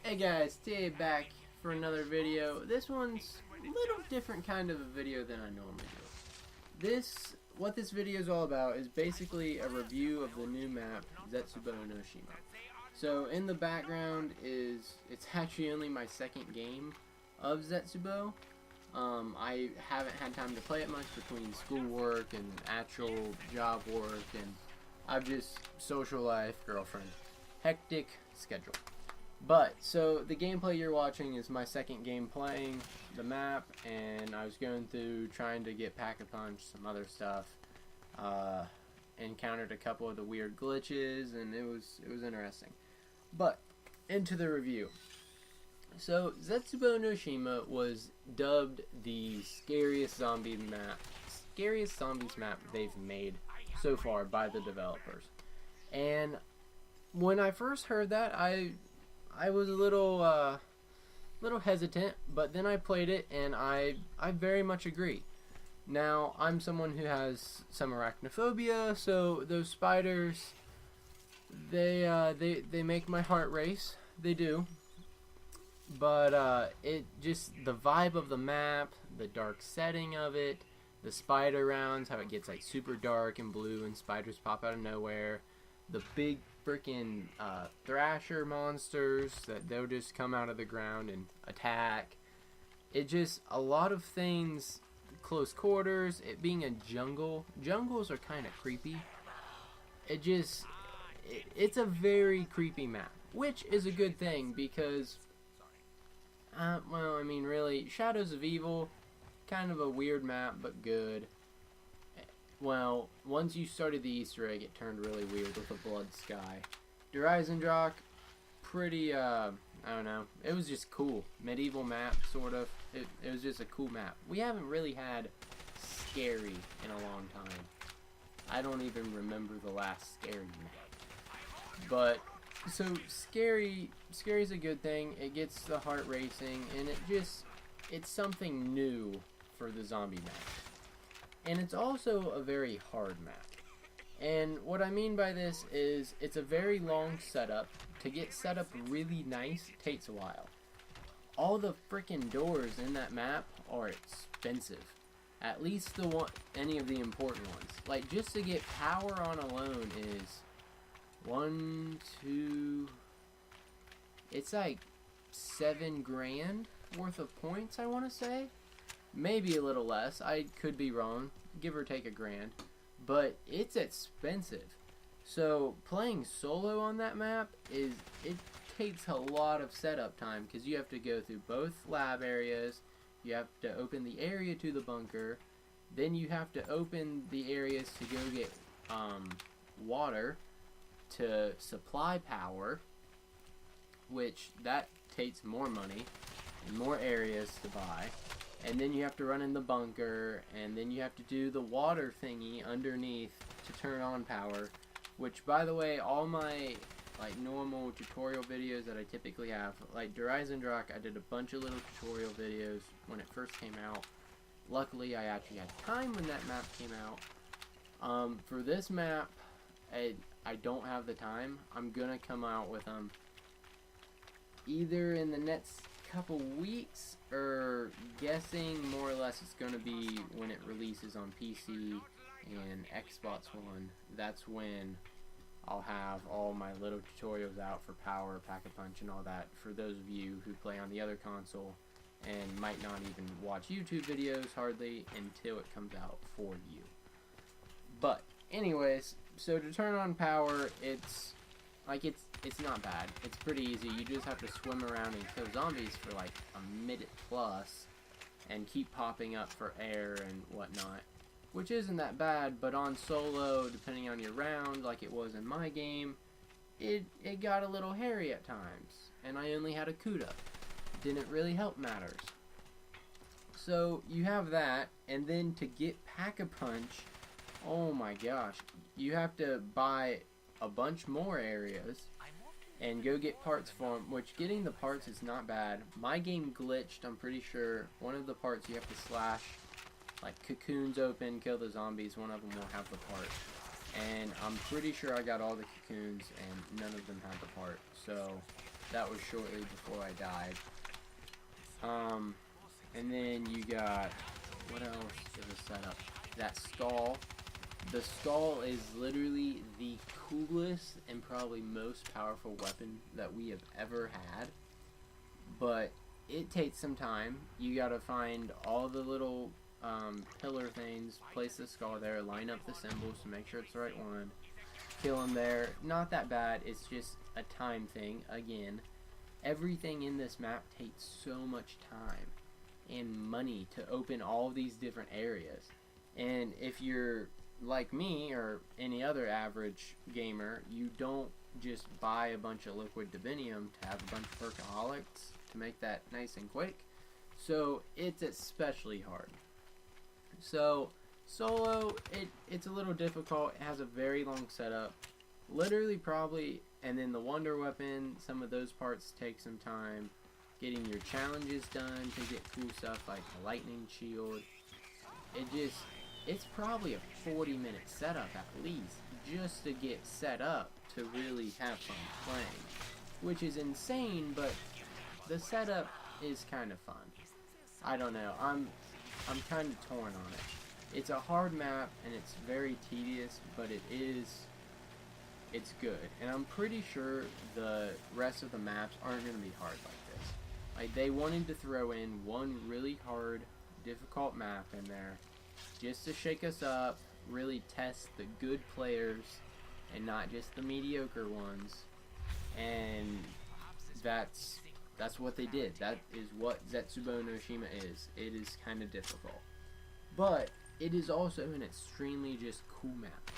Hey guys, today back for another video. This one's a little different kind of a video than I normally do. What this video is all about is basically a review of the new map, Zetsubou no Shima. So in the background it's actually only my second game of Zetsubou. I haven't had time to play it much between schoolwork and actual job work, and I've just social life, girlfriend, hectic schedule. But, so the gameplay you're watching is my second game playing the map, and I was going through trying to get Pack-a-Punch, some other stuff. Encountered a couple of the weird glitches, and it was interesting. But, into the review. So, Zetsubou no Shima was dubbed the scariest zombies map they've made so far by the developers. And when I first heard that, I was a little hesitant, but then I played it and I very much agree. Now, I'm someone who has some arachnophobia, so those spiders, they make my heart race. They do. But it just, the vibe of the map, the dark setting of it, the spider rounds, how it gets like super dark and blue and spiders pop out of nowhere, the big freaking thrasher monsters that they'll just come out of the ground and attack. It just, a lot of things, close quarters, it being a jungle. Jungles are kind of creepy. It's a very creepy map, which is a good thing because, well, I mean, really, Shadows of Evil, kind of a weird map, but good. Well, once you started the Easter egg, it turned really weird with a blood sky. Dryzendrach, pretty, I don't know, it was just cool. Medieval map, sort of. It was just a cool map. We haven't really had scary in a long time. I don't even remember the last scary map. But, so, scary's a good thing. It gets the heart racing, and it's something new for the zombie map. And it's also a very hard map. And what I mean by this is it's a very long setup. To get set up really nice takes a while. All the freaking doors in that map are expensive. At least any of the important ones. Like, just to get power on alone is it's like $7,000 worth of points, I want to say. Maybe a little less. I could be wrong. Give or take $1,000. But it's expensive. So playing solo on that map it takes a lot of setup time because you have to go through both lab areas. You have to open the area to the bunker. Then you have to open the areas to go get water to supply power, which that takes more money and more areas to buy. And then you have to run in the bunker, and then you have to do the water thingy underneath to turn on power, which, by the way, all my like normal tutorial videos that I typically have, like Dryzendrach, I did a bunch of little tutorial videos when it first came out. Luckily, I actually had time when that map came out. For this map, I don't have the time. I'm gonna come out with them either in the next couple weeks, or guessing more or less it's going to be when it releases on PC and Xbox One. That's when I'll have all my little tutorials out for Power, Pack-a-Punch, and all that for those of you who play on the other console and might not even watch YouTube videos hardly until it comes out for you. But anyways, so to turn on power, it's not bad. It's pretty easy. You just have to swim around and kill zombies for like a minute plus and keep popping up for air and whatnot, which isn't that bad. But on solo, depending on your round, like it was in my game, it got a little hairy at times, and I only had a Kuda. Didn't really help matters. So you have that, and then to get Pack-a-Punch, oh my gosh, you have to buy a bunch more areas and go get parts for them, which getting the parts is not bad. My game glitched, I'm pretty sure. One of the parts you have to slash like cocoons open, kill the zombies. One of them will have the part, and I'm pretty sure I got all the cocoons and none of them had the part. So that was shortly before I died. And then you got, what else is a setup? That skull. The skull is literally the coolest and probably most powerful weapon that we have ever had. But it takes some time. You gotta find all the little pillar things, place the skull there, line up the symbols to make sure it's the right one, kill him there. Not that bad, it's just a time thing. Again, everything in this map takes so much time and money to open all these different areas. And if you're like me or any other average gamer, you don't just buy a bunch of liquid divinium to have a bunch of perkaholics to make that nice and quick. So it's especially hard. So solo, it's a little difficult. It has a very long setup. Literally probably, and then the wonder weapon, some of those parts take some time. Getting your challenges done to get cool stuff like a lightning shield. It's probably a 40-minute setup at least just to get set up to really have fun playing. Which is insane, but the setup is kind of fun. I don't know. I'm kind of torn on it. It's a hard map and it's very tedious, but it's good. And I'm pretty sure the rest of the maps aren't going to be hard like this. Like, they wanted to throw in one really hard, difficult map in there just to shake us up, really test the good players and not just the mediocre ones. And that's what they did. That is what Zetsubou no Shima is. It is kind of difficult. But it is also an extremely just cool map.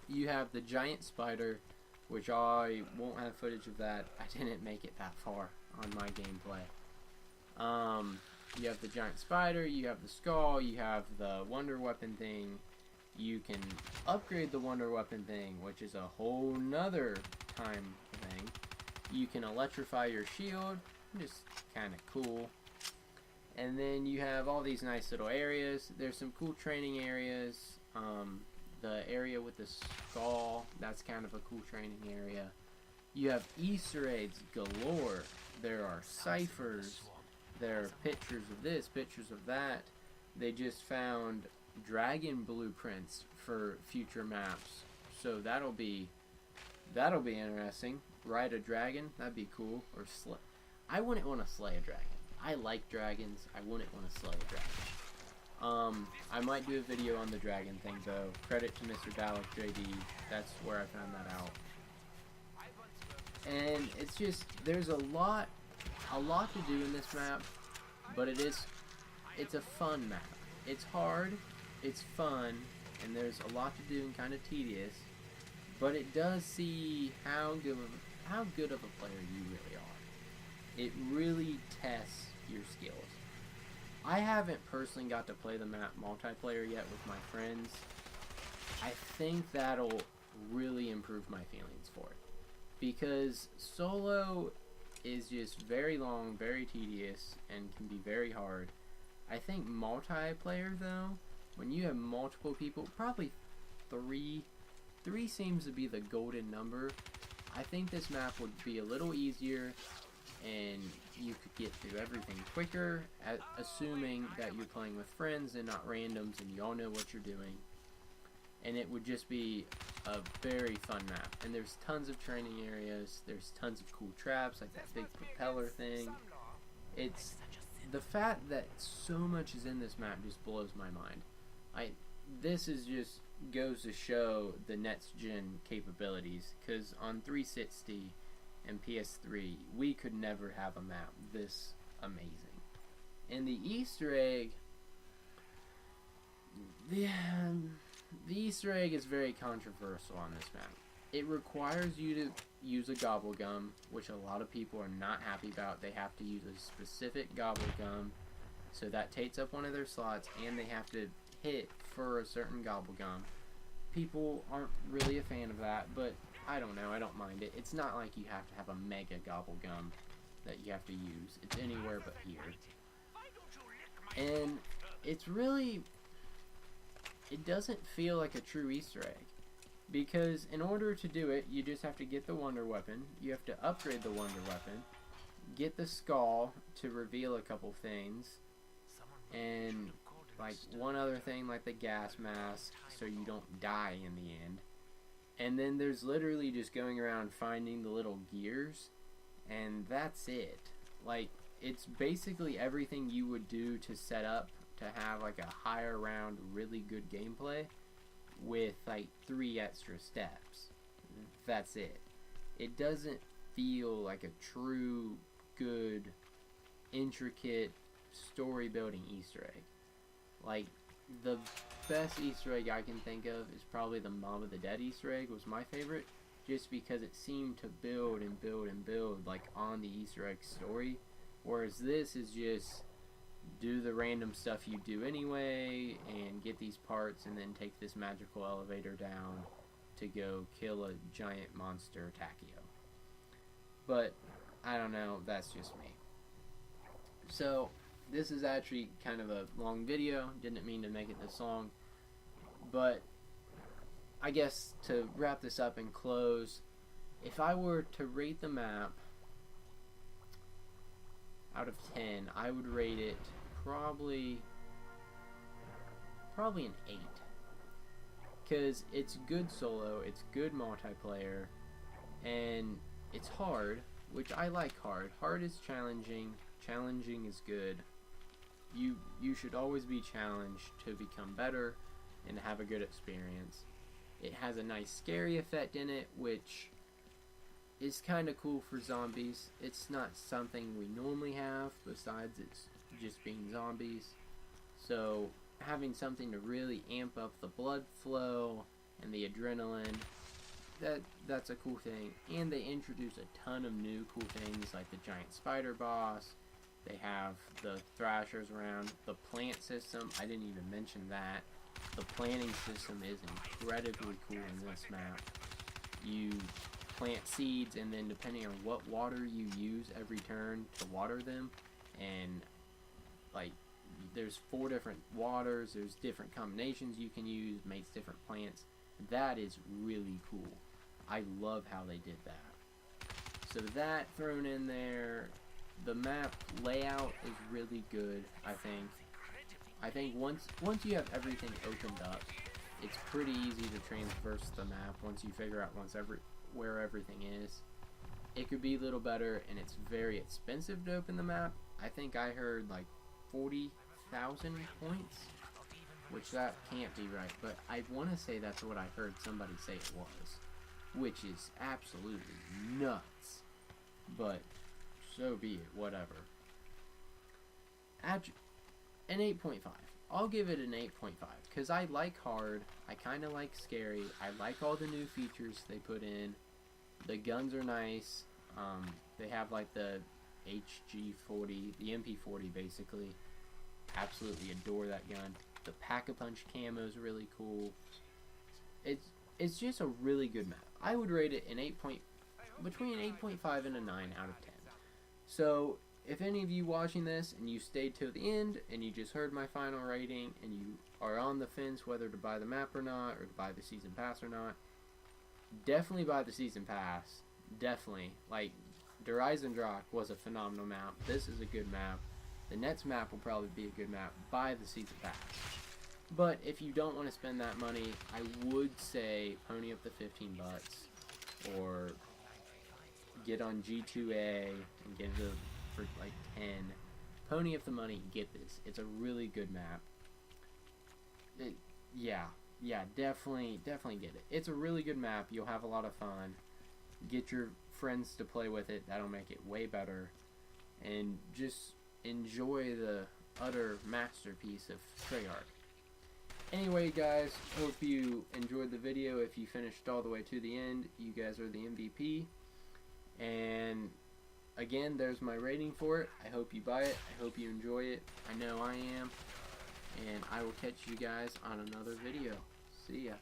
You have the giant spider, which I won't have footage of that. I didn't make it that far on my gameplay. You have the giant spider, you have the skull, you have the wonder weapon thing. You can upgrade the wonder weapon thing, which is a whole nother time thing. You can electrify your shield, just kind of cool. And then you have all these nice little areas. There's some cool training areas. The area with the skull, that's kind of a cool training area. You have Easter eggs galore. There are ciphers. There are pictures of this, pictures of that. They just found dragon blueprints for future maps. So that'll be interesting. Ride a dragon, that'd be cool. Or I wouldn't want to slay a dragon. I like dragons. I wouldn't want to slay a dragon. I might do a video on the dragon thing though. Credit to Mr. Dalek JD. That's where I found that out. And it's just, there's a lot to do in this map, but it's a fun map. It's hard, it's fun, and there's a lot to do and kind of tedious, but it does see how good of a player you really are. It really tests your skills. I haven't personally got to play the map multiplayer yet with my friends. I think that'll really improve my feelings for it, because solo is just very long, very tedious, and can be very hard. I think multiplayer though, when you have multiple people, probably three seems to be the golden number. I think this map would be a little easier and you could get through everything quicker, assuming that you're playing with friends and not randoms and you all know what you're doing. And it would just be a very fun map. And there's tons of training areas, there's tons of cool traps, like that big propeller thing. It's the fact that so much is in this map just blows my mind. This is just goes to show the next gen capabilities, because on 360 and PS3 we could never have a map this amazing. And the Easter egg, the Easter egg is very controversial on this map. It requires you to use a gobble gum, which a lot of people are not happy about. They have to use a specific gobble gum, so that takes up one of their slots, and they have to hit for a certain gobble gum. People aren't really a fan of that, but I don't know, I don't mind it. It's not like you have to have a mega gobble gum that you have to use. It's anywhere but here. And it's really, it doesn't feel like a true Easter egg. Because in order to do it, you just have to get the Wonder Weapon, you have to upgrade the Wonder Weapon, get the Skull to reveal a couple things, and like one other thing like the gas mask so you don't die in the end. And then there's literally just going around finding the little gears, and that's it. Like, it's basically everything you would do to set up to have like a higher round, really good gameplay with like 3 extra steps. That's it. It doesn't feel like a true, good, intricate story building Easter egg. Like, the best Easter egg I can think of is probably the Mom of the Dead Easter egg was my favorite, just because it seemed to build and build and build like on the Easter egg story, whereas this is just do the random stuff you do anyway and get these parts and then take this magical elevator down to go kill a giant monster Tachio. But I don't know, that's just me. So this is actually kind of a long video, didn't mean to make it this long, but I guess to wrap this up and close, if I were to rate the map out of 10, I would rate it probably an 8. Because it's good solo, it's good multiplayer, and it's hard, which I like hard. Hard is challenging, challenging is good. You should always be challenged to become better and have a good experience. It has a nice scary effect in it, which is kind of cool for zombies. It's not something we normally have, besides it's just being zombies. So having something to really amp up the blood flow and the adrenaline, that's a cool thing. And they introduce a ton of new cool things like the giant spider boss. They have the thrashers around, the plant system. I didn't even mention that. The planting system is incredibly cool in this map. You plant seeds, and then depending on what water you use every turn to water them, and like there's 4 different waters, there's different combinations you can use, makes different plants. That is really cool. I love how they did that. So that thrown in there, the map layout is really good, I think. I think once you have everything opened up, it's pretty easy to traverse the map once you figure out where everything is. It could be a little better, and it's very expensive to open the map. I think I heard like 40,000 points, which that can't be right, but I want to say that's what I heard somebody say it was, which is absolutely nuts. But so be it, whatever. An 8.5. I'll give it an 8.5 because I like hard, I kind of like scary, I like all the new features they put in. The guns are nice. They have like the HG40, the MP40 basically. Absolutely adore that gun. The Pack-a-Punch camo is really cool. It's just a really good map. I would rate it an between an 8.5 and a 9 out of 10. So if any of you watching this and you stayed till the end and you just heard my final rating and you are on the fence whether to buy the map or not, or to buy the season pass or not, definitely buy the season pass. Definitely. Like, Der Eisendrache was a phenomenal map. This is a good map. The next map will probably be a good map. Buy the season pass. But if you don't want to spend that money, I would say pony up the 15 bucks, or get on G2A and get it for like 10. Pony up the money, get this. It's a really good map. Yeah, definitely get it. It's a really good map. You'll have a lot of fun. Get your friends to play with it. That'll make it way better. And just enjoy the utter masterpiece of Treyarch. Anyway, guys, hope you enjoyed the video. If you finished all the way to the end, you guys are the MVP. And again, there's my rating for it. I hope you buy it. I hope you enjoy it. I know I am. And I will catch you guys on another video. See ya.